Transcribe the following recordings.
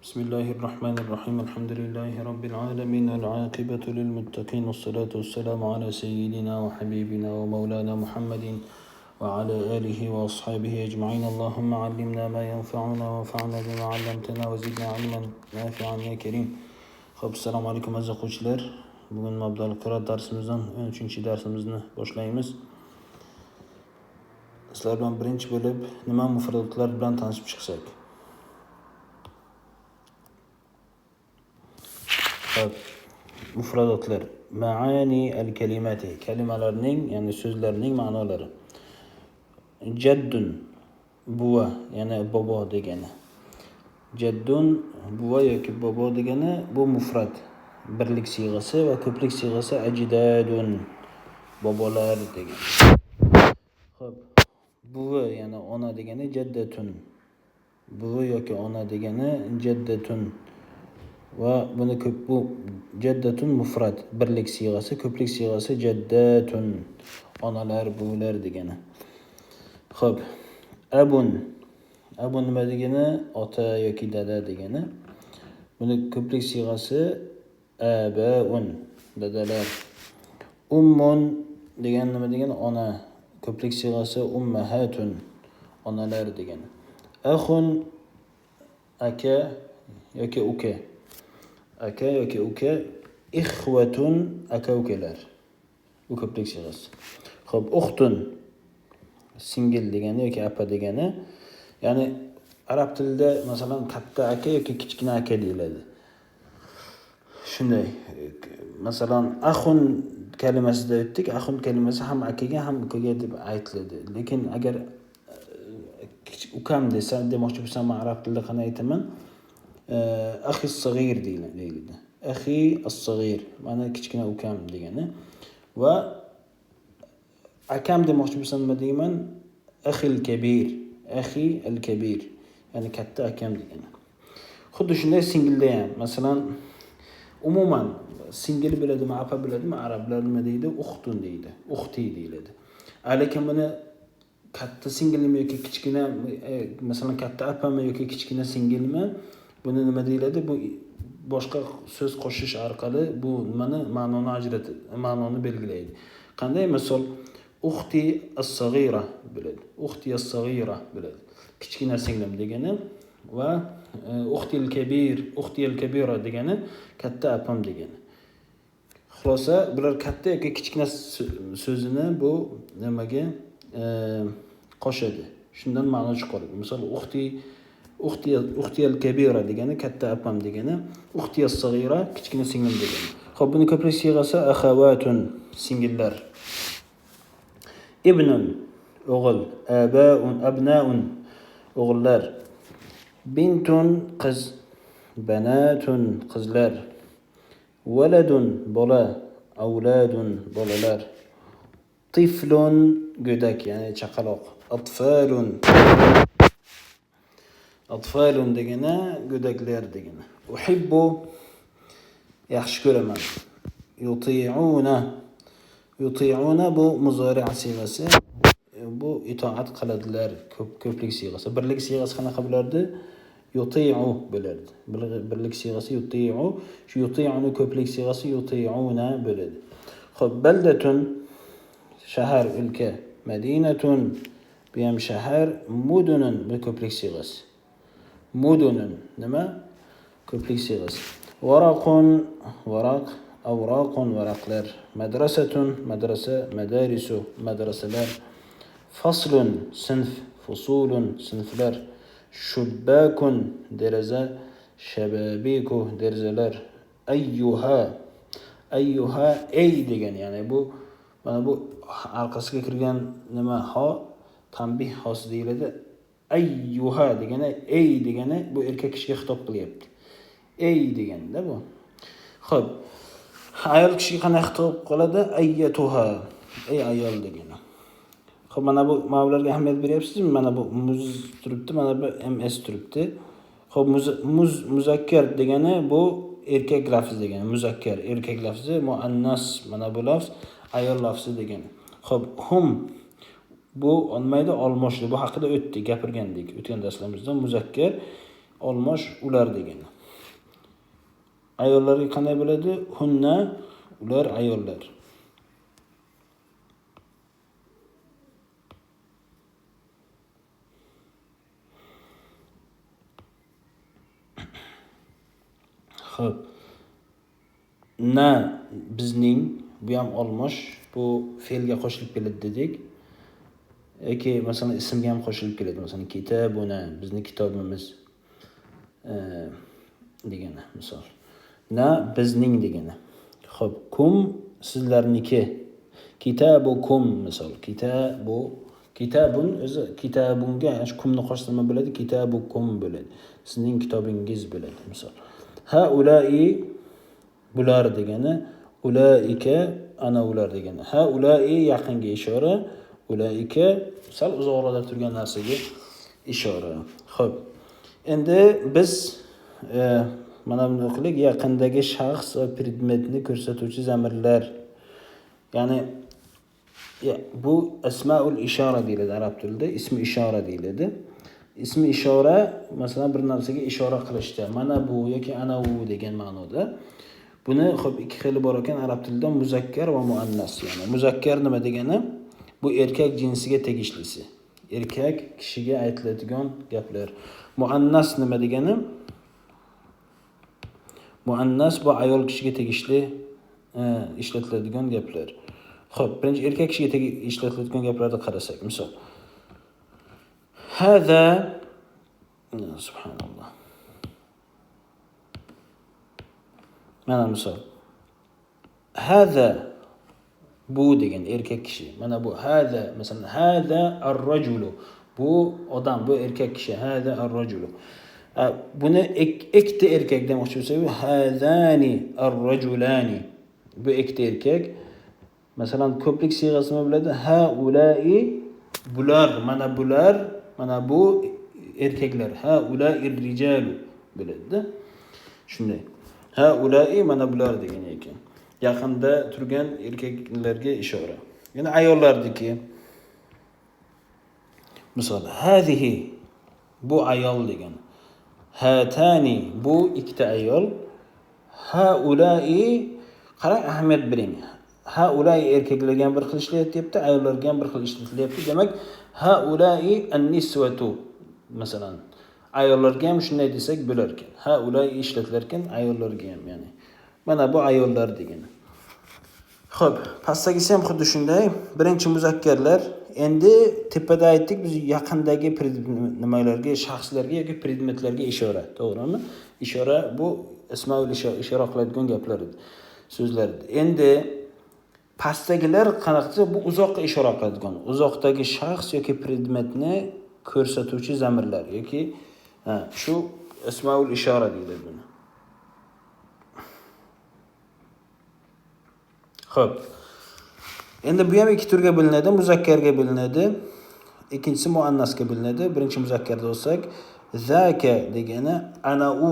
بسم الله الرحمن الرحيم الحمد لله رب العالمين العاقبة للمتقين والصلاة والسلام على سيدنا وحبيبنا ومولانا محمد وعلى آله وأصحابه أجمعين اللهم علمنا ما ينفعنا وانفعنا بما علمتنا وزدنا علما نافعا يا كريم. خب السلام عليكم aziz o'quvchilar. Bugun mabdal qiroat darsimizdan 13-darsimizni boshlaymiz. Sizlar bilan birinchi bo'lib nima mufradatlar bilan tanishib chiqsak. Mufradatlar maani al-kalimati kalimalarning ya'ni so'zlarning ma'nolari. Jaddun buva ya'ni bobo degani. Jaddun buva yoki bobo degani bu mufrad birlik siyg'asi va ko'plik siyg'asi ajdadun bobolar degani. Xo'p, buva ya'ni ona degani jaddatun. Buva yoki ona degani jaddatun. Va buni ko'p bu jaddatun mufrad birlik siyg'asi, ko'plik siyg'asi jaddatun onalar, buvilar degani. Xo'p, abun nima degani? Ota yoki dada degani. Buni ko'plik siyg'asi abaun dadalar. Ummun degani nima degani? Ona. Ko'plik siyg'asi ummahatun onalar degani. Akhun aka yoki uka. Aka yoki uka, ikhwatun aka-ukalar. Bu ko'plik siyg'asi. Xo'p, ukhtun singil degani yoki apa degani. Ya'ni arab tilida masalan katta aka yoki kichkina aka deyiladi. Shunday. Masalan, akhun kalimasida aytdik, akhun kalimasi ham akaga ham ukaga deb aytiladi. Lekin agar ukam desa, demoqchi bo'lsam, men arab tilida qanday aytaman? Akhi as-saghir deyiladi. Akhi as-saghir, mana kichkina ukam degani. Va akam demoqchi bo'lsam nima deyman? Akhi al-kabir, akhi al-kabir, ya'ni katta akam degani. Xuddi shunday singilda ham, masalan, umuman singil biladimi, apa biladimi, arablar nima deydi? Ukhtun deydi, ukhti deyiladi. Lekin buni katta singilmi yoki kichkina, masalan katta apami yoki kichkina singilmi? Buni nima deyiladi? Bu boshqa so'z qo'shish orqali bu nimani ma'noni ajratadi, ma'noni belgilaydi. Qanday? Misol, ukhti as-saghira bo'ladi. Ukhti as-saghira bo'ladi. Kichkina singlim degani va ukhti al-kabir, ukhti al-kabira degani katta apam degani. Xulosa, bular katta yoki kichkina so'zini bu nimaga qo'shadi. Shundan ma'no chiqaradi. Misol, ukhti al-kabira degani katta apam degani, ukhti as-saghira kichkina singlim degani. Xo'p, buni ko'plik siyg'asi akhawatun singillar. Ibnun o'g'il, abnaun o'g'illar. Bintun qiz, banatun qizlar. Waladun bola, avladun bolalar. Tiflun go'dak ya'ni chaqaloq. Atfalun degani go'daklar degani. Uhibbu yaxshi ko'raman. Yuti'una bu muzori' siyg'asi. Bu itoat qiladilar, ko'plik siyg'asi. Birlik siyg'asi qanaqa bo'lardi? Yuti'u bo'lardi. Birlik siyg'asi yuti'u, shu yuti'uni ko'plik siyg'asi yuti'una bo'ladi. Xo'p, baldatun shahar, o'lka. Madinatun bu ham shahar. Mudunun bu ko'plik siyg'asi. Mudunun nima? Ko'plik siyg'asi. Waraqun varaq, awraqun varaqlar. Madrasatun madrasa, madarisu madrasalar. Faslun sinf, fusulun sinflar. Shubbakun deraza, shababiku derazalar. Ayyuha ey degan, ya'ni bu mana bu orqasiga kirgan nima ho tanbih hosi deyiladi. Ayyuha degani ey degani bu erkak kishiga xitob qilyapti. Ey deganda bu. Xo'p, ayol kishiga qanday xitob qiladi? Ayyatuha, ey ayol degani. Xo'p, mana bu ma'nolarga ahamiyat beryapsizmi? Mana bu muz turibdi, mana bu ms turibdi. Xo'p, muzakkar degani bu erkak lafzi degani. Muzakkar erkak lafzi, muannas mana bu lafz ayol lafzi degani. Xo'p, hum bu olmaydi, olmoshli. Bu haqida o'tdik, gapirgandik o'tgan darslarimizda. Muzakkar olmosh ular degani. Ayollarga qanday bo'ladi? Hunna, ular ayollar. Xo'p. Na bizning, bu ham olmosh, bu fe'lga qo'shilib keladi dedik. Yoki masalan ismga ham qo'shilib keladi. Masalan kitabuna, bizning kitobimiz degani misol. Na bizning degani. Xo'p, kum sizlarniki. Kitabukum misol. Kitabun o'zi kitabunga kumni qo'shsa nima bo'ladi? Kitabukum bo'ladi. Sizning kitobingiz bo'ladi misol. Haulai bular degani, ulaika ana ular degani. Haulai yaqinga ishora, ulaika sal uzoqroqda turgan narsaga ishora. Xo'p. Endi biz mana bunday qilib yaqindagi shaxs va predmetni ko'rsatuvchi zamirlar. Ya'ni bu asmaul ishora deyiladi arab tilida, ismi ishora deyiladi. Ismi ishora masalan bir narsaga ishora qilishda, mana bu yoki ana u degan ma'noda. Buni xo'p ikki xili bor ekan arab tilida, muzakkar va muannas. Ya'ni muzakkar nima degani? Bu erkak jinsiga tegishlisi. Erkak kishiga aytiladigan gaplar. Muannas nima degani? Muannas bu ayol kishiga tegishli ishlatiladigan gaplar. Xo'p, birinchi erkak kishiga ishlatiladigan gaplarni qarasak, misol. Hada subhanalloh. Mana misol. Hada bu degan erkak kishi. Mana bu hada, masalan hada ar-rajulu. Bu odam, bu erkak kishi. Hada ar-rajulu. Buni ikkita erkak demoqchi bo'lsak, hadani ar-rajulani. Bu ikkita erkak. Masalan ko'plik siyg'asi nima bo'ladi? Haulai bular, mana bular, mana bu erkaklar. Haulai rijalu bo'ladi. Shunday. Haulai mana bular degan ekan. Yaqinda turgan erkaklarga ishora. Yana ayollardiki. Misol hadihi bu ayol degan. Hatani bu ikkita ayol. Haulai qarang ahamiyat bering. Haulai erkaklarga ham bir xil ishlatilyapti, ayollarga ham bir xil ishlatilyapti. Demak, haulai an-niswatu masalan ayollarga ham shunday desak bo'lar ekan. Haulai ishlatilar ekan, ayollarga ham ya'ni. Mana bu ayollar degani. Xo'p, pastdagisi ham xuddi shunday. Birinchi muzakkarlar. Endi tepada aytdik biz yaqindagi nimalarga, shaxslarga yoki predmetlarga ishora, to'g'rimi? Ishora bu ismaul ishora qiladigan gaplar edi, so'zlar. Endi pastdagilar qanaqasi bu uzoqqa ishora qiladigan, uzoqdagi shaxs yoki predmetni ko'rsatuvchi zamirlar yoki shu ismaul ishora deyiladi buni. Xo'p. Endi bu ham ikki turga bo'linadi, muzakkarga bo'linadi, ikkinchisi muannasga bo'linadi. Birinchi muzakkarda bo'lsak, zaka degani ana u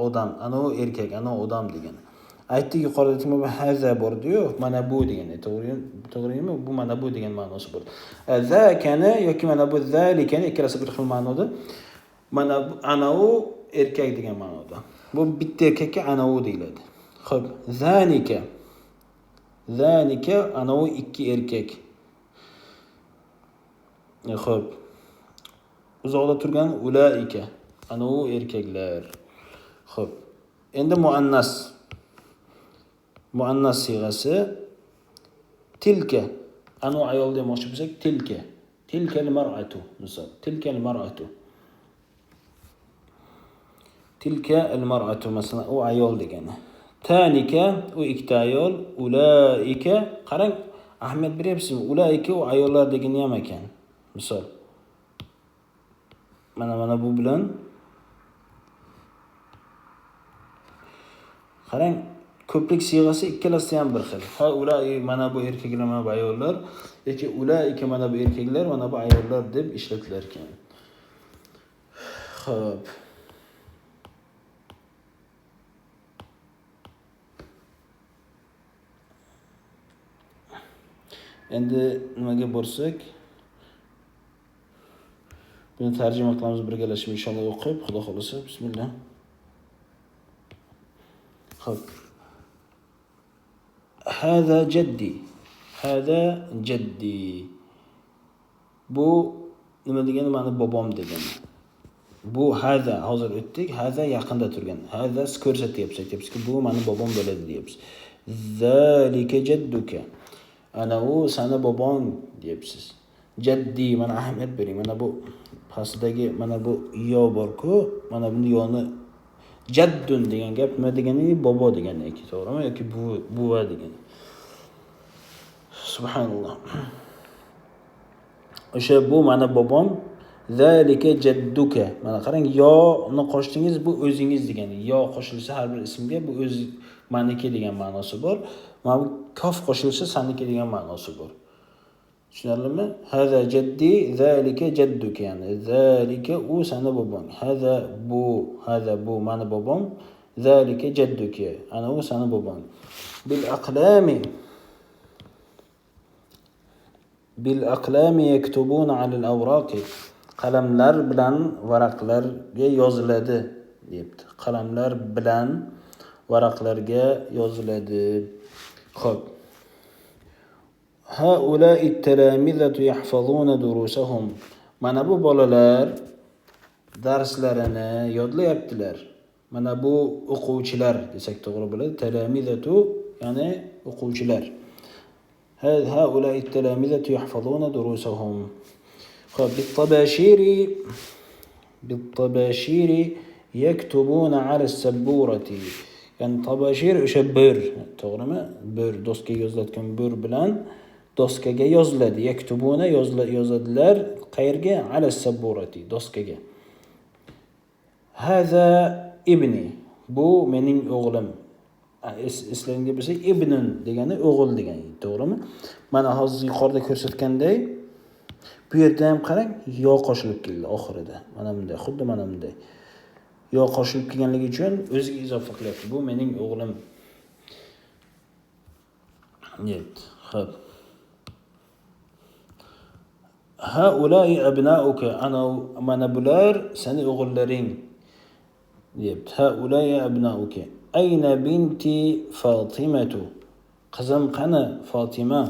odam, ana u erkak, ana u odam degani. Aytdik yuqorida nima bu haza bordi-yu, mana bu degani. To'g'rimi? Bu mana bu degan ma'nosi bor. Zakani yoki mana bu zalikani ikkalasi bir xil ma'noda. Mana bu ana u erkak degan ma'noda. Bu bitta erkakka ana u deyiladi. Xo'p, zanika. Zanika ana u ikki erkak. Xo'p. Uzoqda turgan ulaika ana u erkaklar. Xo'p. Endi muannas. Muannas siyg'asi tilka. Ana u ayol demoqchi bo'lsak tilka. Tilka al-mar'atu. Misol, tilka al-mar'atu. Tilka al-mar'atu masalan u ayol degani. Tanika u ikkita ayol, ulaika qarang ahamiyat beryapsizmi? Ulaika u ayollar degani ham ekan. Misol. Mana bu bilan qarang ko'plik siyg'asi ikkalasi ham bir xil. Ha ulai mana bu erkaklar, mana bu ayollar, yoki ulaika mana bu erkaklar, mana bu ayollar deb ishlatilar ekan. Xo'p. Endi nimaga borsak, buni tarjima qilamiz birgalashib inshaalloh o'qib, xudo xolasa. Bismillah. Xo'p. Hada jaddi. Hada jaddi. Bu nima degani? Mani bobom degani. Bu hada hozir o'tdik. Hada yaqinda turgan. Hada ko'rsatyapsiz. Aytyapsizki, bu mani bobom bo'ladi deyapsiz. Zalika jadduka. Ana u sana bobong deyapsiz. Jaddi, mana ahamiyat bering. Mana bu pastdagi mana bu yo bor-ku, mana buni yoni jaddun degan gap nima degani? Bobo degani, to'g'rimi yoki buva degani. Subhanalloh. O'sha bu mana bobom, zalika jadduka. Mana qarang, yoni qo'shdingiz, bu o'zingiz degani. Yo qo'shilsa har bir ismga bu o'z meniki degan ma'nosi bor. Mana bu kof qo'shilsa saniki degan ma'nosi bor. Tushunarlimi? Hada jaddi, zalika jadduka, ya'ni zalika u sana bobong. Hada bu mani bobom, zalika jadduka, ana u sana bobong. Bil aqlami yaktubuna 'ala al-awraqi. Qalamlar bilan varaqlarga yoziladi, deyapti. Qalamlar bilan varaqlarga yoziladi. Xo'p. Haula'i at-talamizatu yahfazuna durusahum. Mana bu bolalar darslarini yodlayaptilar. Mana bu o'quvchilar desak to'g'ri bo'ladi. Talamizatu ya'ni o'quvchilar. Haula'i at-talamizatu yahfazuna durusahum. Xo'p, bit-tabashiri yaktubuna 'ala as-sabburati. Ya'ni tabashir o'sha bir, to'g'rimi? Bir doskaga yoziladigan bir bilan doskaga yoziladi. Yaktubuna yozadilar. Qayerga? 'Ala as-sabburati, doskaga. Hada ibni. Bu mening o'g'lim. Eslangda bo'lsa, ibnun degani o'g'il degani, to'g'rimi? Mana hozir yuqorida ko'rsatganday, bu yerda ham qarang, yo qo'shilib keldi oxirida. Mana bunday, xuddi mana bunday. Yo qo'shilib kelganligi uchun o'ziga izofa qilyapti. Bu mening o'g'lim. Net. Xo'p. Haula'i abna'uka. Mana bular seni o'g'illaring. Deyapti. Haula'i abna'uka. Ayna binti Fatimatu. Qizim qani Fatima?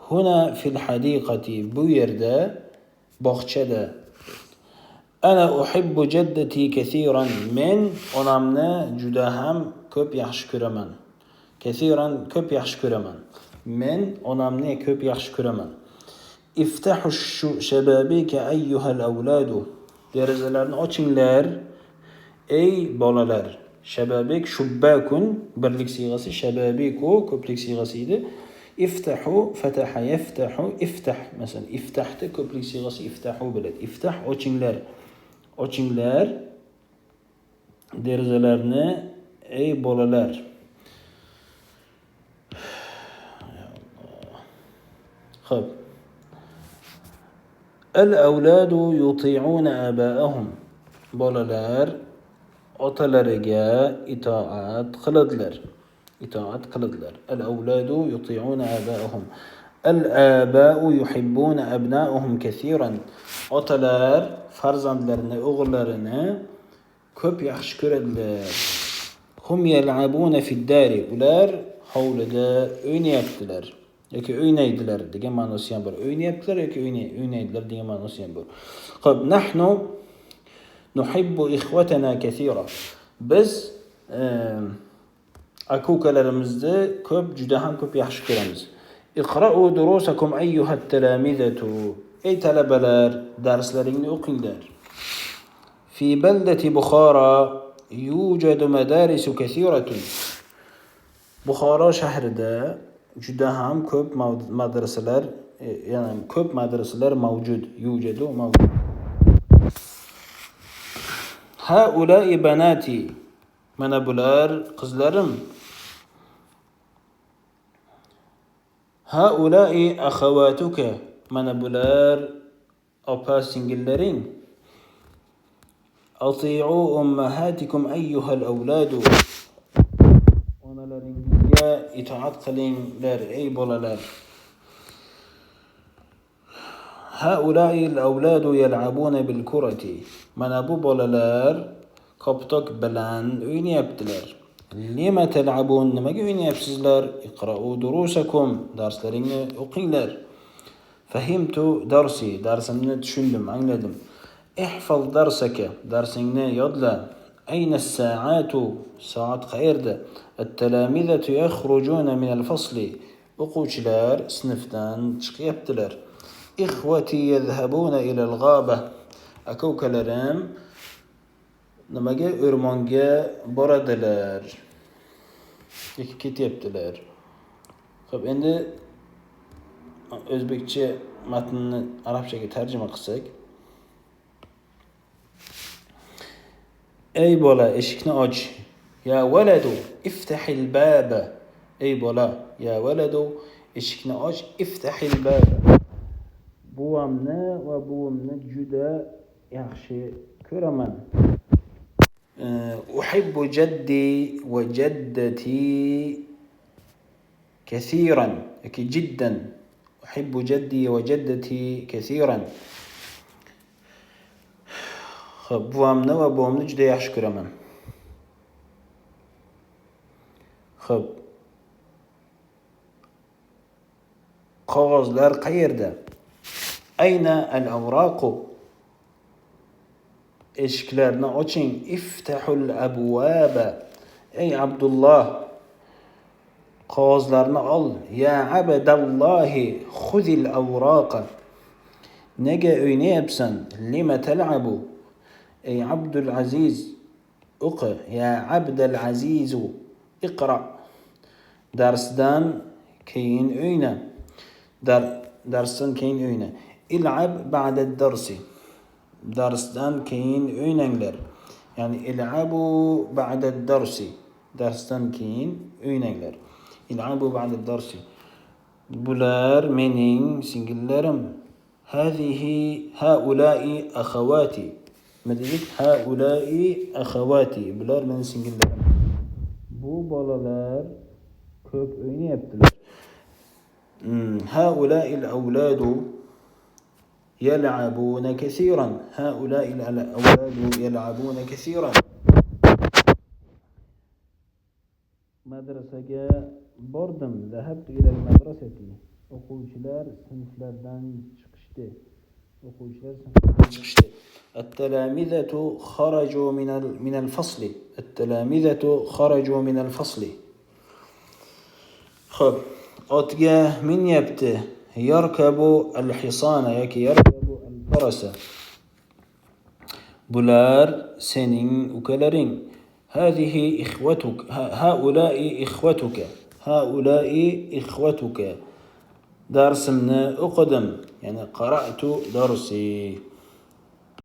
Huna fil hadiqati. Bu yerda bog'chada. Ana uhibbu jaddati kaseeran. Men onamni juda ham ko'p yaxshi ko'raman. Kaseeran ko'p yaxshi ko'raman. Men onamni ko'p yaxshi ko'raman. Iftahu shababika ayyuhal awladu. Derazalarni ochinglar ey bolalar. Shababik shubbakun birlik siyg'asi, shababiku ko'plik siyg'asi edi. Iftahu fataha yaftahu iftah. Masalan, iftahda ko'plik siyg'asi iftahu bo'ladi. Iftah ochinglar. Ochinglar derazalarni ey bolalar. Xo'p. Al-awladu yuti'una aba'ahum. Bolalar otalariga itoat qiladilar. Al-awladu yuti'una aba'ahum. Al-aba'u yuhibbuna abna'ahum kaseeran. Otalar farzandlarini, o'g'illarini ko'p yaxshi ko'radilar. Hum yal'abuna fid-dari. Ular hovlida o'ynayaptilar yoki o'ynaydilar degan ma'nosi ham bor. O'ynayaptilar yoki o'ynaydilar degan ma'nosi ham bor. Xo'p, nahnu nuhibbu ikhwatana kaseera. Biz akukalarimizni juda ham ko'p yaxshi ko'ramiz. Iqra'u durusakum ayyuhat talamizatu. Ey talabalar, darslaringni o'qinglar. Fi baldati Bukhara yujadu madarisu kaseeratun. Buxoro shahrida juda ham ko'p madrasalar, ya'ni ko'p madrasalar mavjud. Yujadu mavjud. Haula'i banati. Mana bular qizlarim. Haula'i akhawatuka. Mana bular opa singillaring. Ati'u ummahatikum ayyuhal awladu. Onalaringizga itoat qilinglar ey bolalar. Haula'i al-awladu yal'abuna bil-kurati. Mana bu bolalar koptok bilan o'ynayaptilar. لما تلعبون nimaga o'ynayapsizlar اقرأوا دروسكم darslaringni o'qinglar فهمت درسي darsimni tushundim angladim احفظ درسك darsingni yodla أين الساعات soat qayerda التلامذة يخرجون من الفصل o'quvchilar sinfdan chiqyaptilar إخوتي يذهبون إلى الغابة aka ukalarim nimaga o'rmonga boradilar ketyaptilar. Xo'p, endi o'zbekcha matnni arabchaga tarjima qilsak. Ey bola, eshikni och. Ya waladu iftahil baba. Ey bola, ya waladu eshikni och, iftahil baba. Buvamni va buvimni juda yaxshi ko'raman. أحب جدي وجدتي كثيرا جدا أحب جدي وجدتي كثيرا buvamni va buvimni juda yaxshi ko'raman. Xo'p. Qog'ozlar qayerda? Ayna al-awraqu? Eshiklarni oching. Iftahul abwaba. Ey Abdullah, qog'ozlarni ol. Ya abdallohi, khudil awraqa. Nega o'ynayapsan? Lima tal'abu? Ey Abdul Aziz, o'qi. Ya Abdul Azizu, iqra. Darsdan keyin o'yna. Darsdan keyin o'yna. Il'ab ba'da ad-darsi. Darsdan keyin o'ynanglar. Ya'ni il'abu ba'da ad-darsi. Darsdan keyin o'ynanglar. Il'abu ba'da ad-darsi. Bular mening singillarim. Haula'i akhawati. Madalik haula'i akhawati. Bular mening singillarim. Bu bolalar ko'p o'ynayaptilar. Haula'i al-awladu يلعبون كثيرا هؤلاء الأولاد يلعبون كثيرا مدرسة بردم ذهبت إلى المدرسة o'quvchilar sinflardan chiqishdi التلامذة خرجوا من الفصل التلامذة خرجوا من الفصل خب otga minyapti يركب الحصان yoki يركب الفرس bular sening ukalaring هذه إخوتك هؤلاء إخوتك darsimni o'qidim ya'ni qara'tu darsi